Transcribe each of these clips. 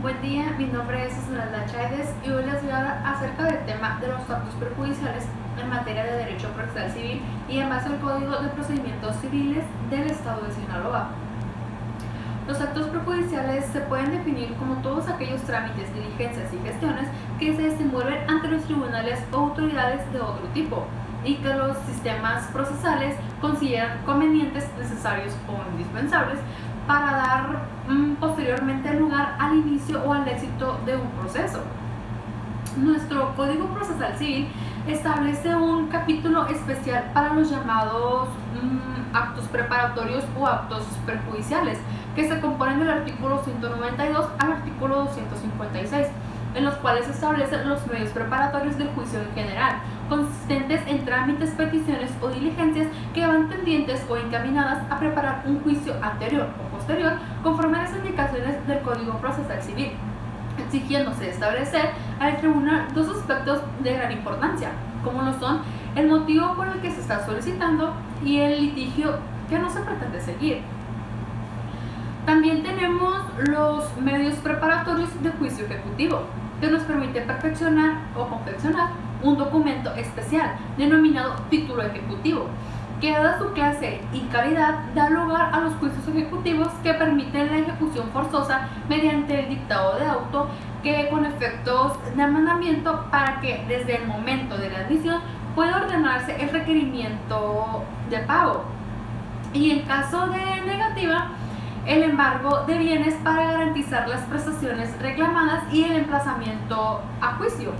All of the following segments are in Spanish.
Buen día, mi nombre es Esmeralda Chávez y hoy les voy a hablar acerca del tema de los actos perjudiciales en materia de derecho procesal civil y en base al Código de Procedimientos Civiles del Estado de Sinaloa. Los actos perjudiciales se pueden definir como todos aquellos trámites, diligencias y gestiones que se desenvuelven ante los tribunales o autoridades de otro tipo y que los sistemas procesales consideran convenientes, necesarios o indispensables para dar posteriormente lugar al inicio o al éxito de un proceso. Nuestro Código Procesal Civil establece un capítulo especial para los llamados actos preparatorios o actos perjudiciales, que se componen del artículo 192 al artículo 256, en los cuales se establecen los medios preparatorios del juicio en general, consistentes en trámites, peticiones o diligencias que van tendientes o encaminadas a preparar un juicio anterior o posterior conforme a las indicaciones del Código Procesal Civil, exigiéndose establecer al tribunal dos aspectos de gran importancia, como lo son el motivo por el que se está solicitando y el litigio que no se pretende seguir. También tenemos los medios preparatorios de juicio ejecutivo, que nos permite perfeccionar o confeccionar un documento especial denominado título ejecutivo, que dada su clase y calidad da lugar a los juicios ejecutivos que permiten la ejecución forzosa mediante el dictado de auto que con efectos de mandamiento para que desde el momento de la admisión pueda ordenarse el requerimiento de pago y en caso de negativa el embargo de bienes para garantizar las prestaciones reclamadas y el emplazamiento a juicio.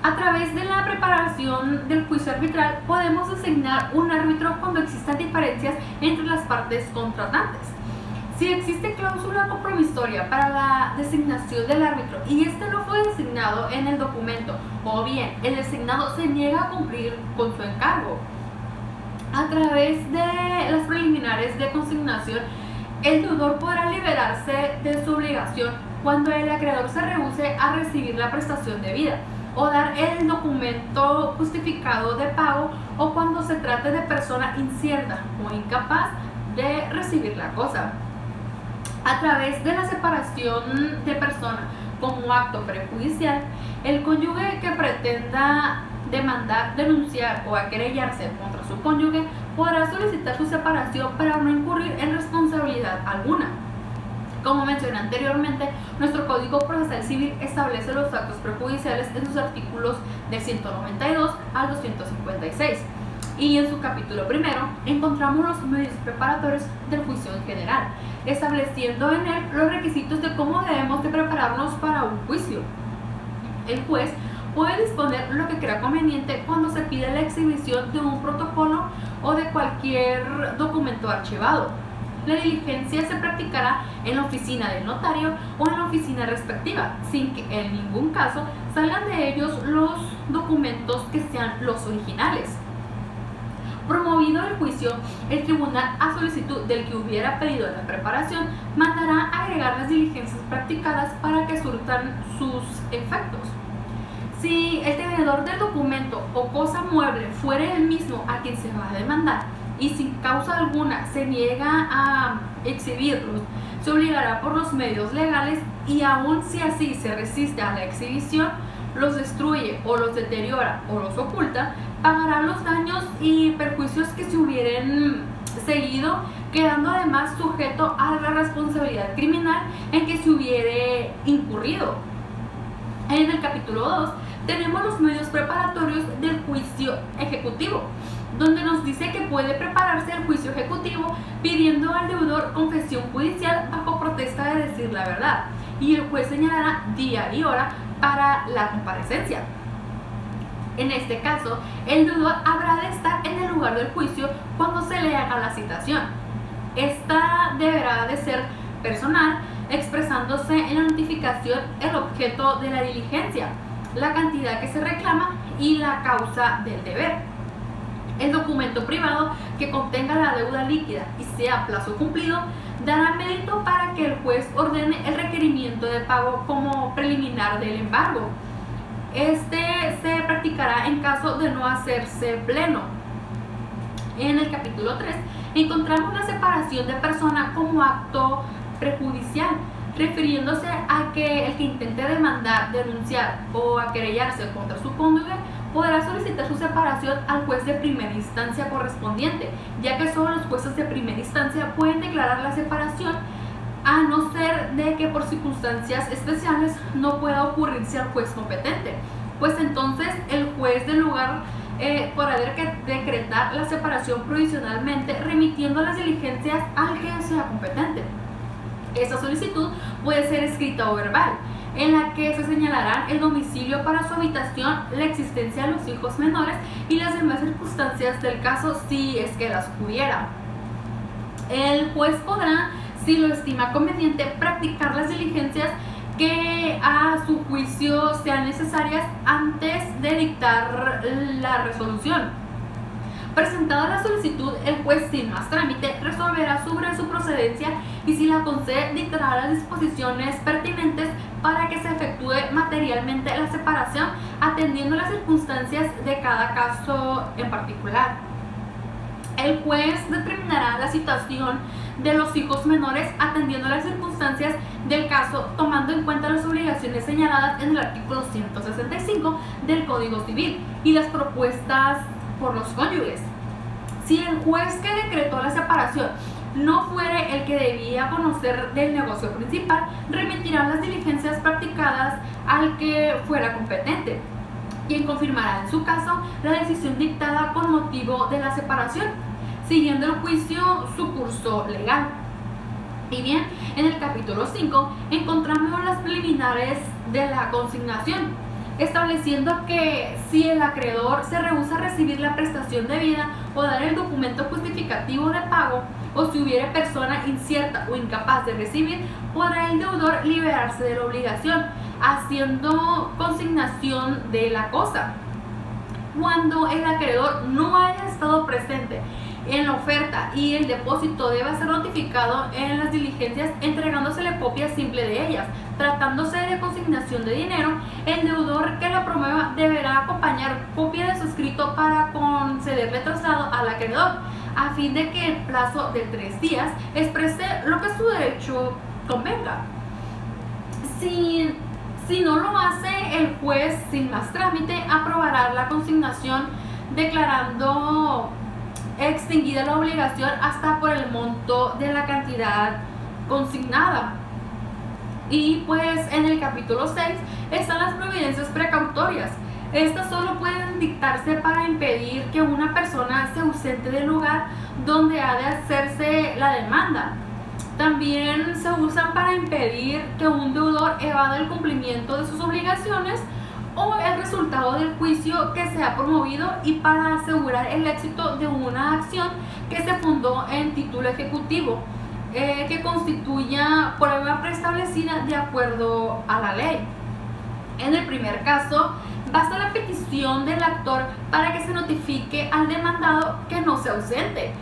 A través de la preparación del juicio arbitral podemos designar un árbitro cuando existan diferencias entre las partes contratantes. Si existe cláusula compromisoria para la designación del árbitro y este no fue designado en el documento, o bien el designado se niega a cumplir con su encargo, a través de las preliminares de consignación, el deudor podrá liberarse de su obligación cuando el acreedor se rehúse a recibir la prestación debida o dar el documento justificado de pago o cuando se trate de persona incierta o incapaz de recibir la cosa. A través de la separación de persona como acto prejudicial, el cónyuge que pretenda demandar, denunciar o querellarse contra su cónyuge podrá solicitar su separación para no incurrir en responsabilidad alguna. Como mencioné anteriormente, nuestro Código Procesal Civil establece los actos prejudiciales en sus artículos del 192 al 256 y en su capítulo primero encontramos los medios preparatorios del juicio en general, estableciendo en él los requisitos de cómo debemos de prepararnos para un juicio. El juez puede disponer lo que crea conveniente cuando se pide la exhibición de un protocolo o de cualquier documento archivado. La diligencia se practicará en la oficina del notario o en la oficina respectiva, sin que en ningún caso salgan de ellos los documentos que sean los originales. Promovido el juicio, el tribunal, a solicitud del que hubiera pedido la preparación, mandará agregar las diligencias practicadas para que surtan sus efectos. Si el tenedor del documento o cosa mueble fuere el mismo a quien se va a demandar y sin causa alguna se niega a exhibirlos, se obligará por los medios legales y aun si así se resiste a la exhibición, los destruye o los deteriora o los oculta, pagará los daños y perjuicios que se hubieran seguido, quedando además sujeto a la responsabilidad criminal en que se hubiere incurrido. En el capítulo 2 tenemos los medios preparatorios del juicio ejecutivo, donde nos dice que puede prepararse el juicio ejecutivo pidiendo al deudor confesión judicial bajo protesta de decir la verdad, y el juez señalará día y hora para la comparecencia. En este caso, el deudor habrá de estar en el lugar del juicio cuando se le haga la citación. Esta deberá de ser personal, expresándose en la notificación el objeto de la diligencia, la cantidad que se reclama y la causa del deber. El documento privado que contenga la deuda líquida y sea a plazo cumplido dará mérito para que el juez ordene el requerimiento de pago como preliminar del embargo. Este se practicará en caso de no hacerse pleno. En el capítulo 3 encontramos la separación de persona como acto prejudicial. refiriéndose a que el que intente demandar, denunciar o querellarse contra su cónyuge podrá solicitar su separación al juez de primera instancia correspondiente, ya que solo los jueces de primera instancia pueden declarar la separación, a no ser de que por circunstancias especiales no pueda ocurrirse al juez competente. Pues entonces el juez del lugar podrá decretar la separación provisionalmente, remitiendo las diligencias al que sea competente. Esta solicitud puede ser escrita o verbal, en la que se señalarán el domicilio para su habitación, la existencia de los hijos menores y las demás circunstancias del caso, si es que las hubiera. El juez podrá, si lo estima conveniente, practicar las diligencias que a su juicio sean necesarias antes de dictar la resolución. Presentada la solicitud, el juez, sin más trámite, resolverá sobre su procedencia y, si la concede, dictará las disposiciones pertinentes para que se efectúe materialmente la separación, atendiendo las circunstancias de cada caso en particular. El juez determinará la situación de los hijos menores atendiendo las circunstancias del caso, tomando en cuenta las obligaciones señaladas en el artículo 165 del Código Civil y las propuestas por los cónyuges. Si el juez que decretó la separación no fuere el que debía conocer del negocio principal, remitirá las diligencias practicadas al que fuera competente, quien confirmará en su caso la decisión dictada con motivo de la separación, siguiendo el juicio su curso legal. Y bien, en el capítulo 5 encontramos las preliminares de la consignación, estableciendo que si el acreedor se rehúsa a recibir la prestación debida o dar el documento justificativo de pago, o si hubiere persona incierta o incapaz de recibir, podrá el deudor liberarse de la obligación, haciendo consignación de la cosa. Cuando el acreedor no haya estado presente en la oferta y el depósito debe ser notificado en las diligencias, entregándosele copia simple de ellas. Tratándose de consignación de dinero, el deudor que la promueva deberá acompañar copia de su escrito para concederle traslado al acreedor, a fin de que en plazo de 3 días exprese lo que su derecho convenga. Si no lo hace, el juez, sin más trámite, aprobará la consignación, declarando extinguida la obligación hasta por el monto de la cantidad consignada. Y pues en el capítulo 6 están las providencias precautorias. Estas solo pueden dictarse para impedir que una persona se ausente del lugar donde ha de hacerse la demanda. También se usan para impedir que un deudor evada el cumplimiento de sus obligaciones o el resultado del juicio que se ha promovido, y para asegurar el éxito de una acción que se fundó en título ejecutivo, que constituya prueba preestablecida de acuerdo a la ley. En el primer caso, basta la petición del actor para que se notifique al demandado que no se ausente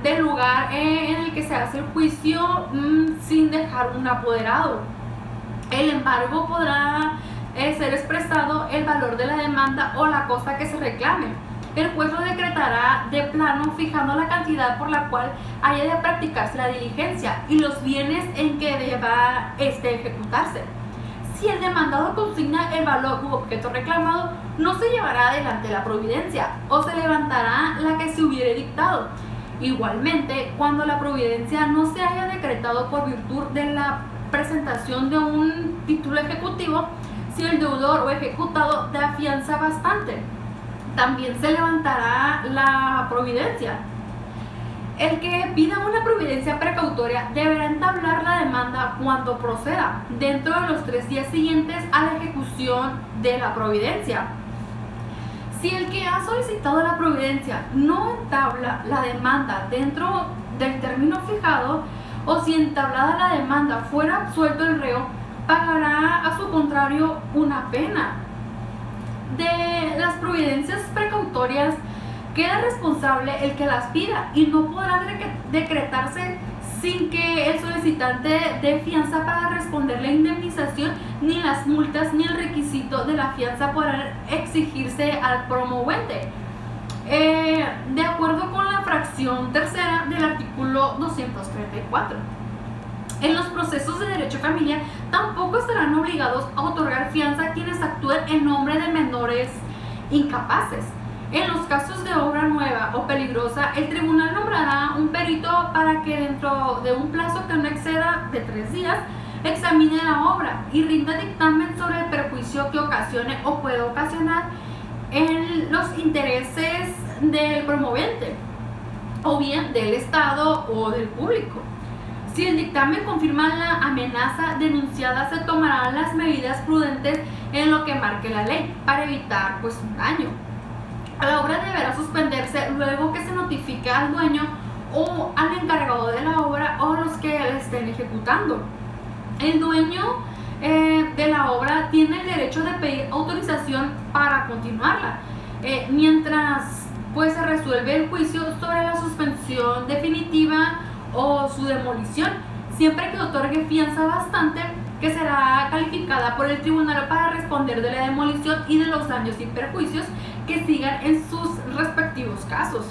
del lugar en el que se hace el juicio, sin dejar un apoderado. El embargo podrá ser expresado el valor de la demanda o la cosa que se reclame. El juez lo decretará de plano, fijando la cantidad por la cual haya de practicarse la diligencia y los bienes en que deba ejecutarse. Si el demandado consigna el valor u objeto reclamado, no se llevará adelante la providencia, o se levantará la que se hubiere dictado. Igualmente, cuando la providencia no se haya decretado por virtud de la presentación de un título ejecutivo, si el deudor o ejecutado da fianza bastante, también se levantará la providencia. El que pida una providencia precautoria deberá entablar la demanda cuando proceda, dentro de los 3 días siguientes a la ejecución de la providencia. Si el que ha solicitado la providencia no entabla la demanda dentro del término fijado, o si entablada la demanda fuera absuelto el reo, pagará a su contrario una pena. De las providencias precautorias queda responsable el que las pida, y no podrá decretarse sin que el solicitante dé fianza para responder la indemnización, ni las multas ni el requisito de la fianza podrán exigirse al promovente, de acuerdo con la fracción tercera del artículo 234. En los procesos de derecho familiar tampoco estarán obligados a otorgar fianza a quienes actúen en nombre de menores incapaces. En los casos de obra nueva o peligrosa, el tribunal nombrará un perito para que dentro de un plazo que no exceda de 3 días examine la obra y rinda dictamen sobre el perjuicio que ocasione o puede ocasionar en los intereses del promovente o bien del Estado o del público. Si el dictamen confirma la amenaza denunciada, se tomarán las medidas prudentes en lo que marque la ley para evitar un daño. La obra deberá suspenderse luego que se notifique al dueño o al encargado de la obra o los que la estén ejecutando. El dueño de la obra tiene el derecho de pedir autorización para continuarla, mientras se resuelve el juicio sobre la suspensión definitiva o su demolición, siempre que otorgue fianza bastante que será calificada por el tribunal para responder de la demolición y de los daños y perjuicios que sigan en sus respectivos casos.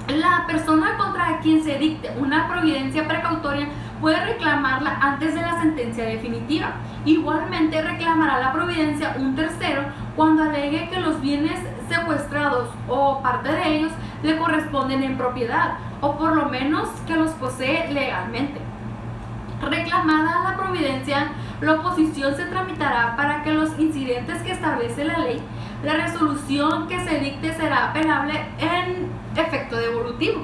La persona contra quien se dicte una providencia precautoria puede reclamarla antes de la sentencia definitiva. Igualmente reclamará la providencia un tercero cuando alegue que los bienes secuestrados o parte de ellos le corresponden en propiedad o por lo menos que los posee legalmente. Reclamada la providencia, la oposición se tramitará para que los incidentes que establece la ley, la resolución que se dicte será apelable en efecto devolutivo.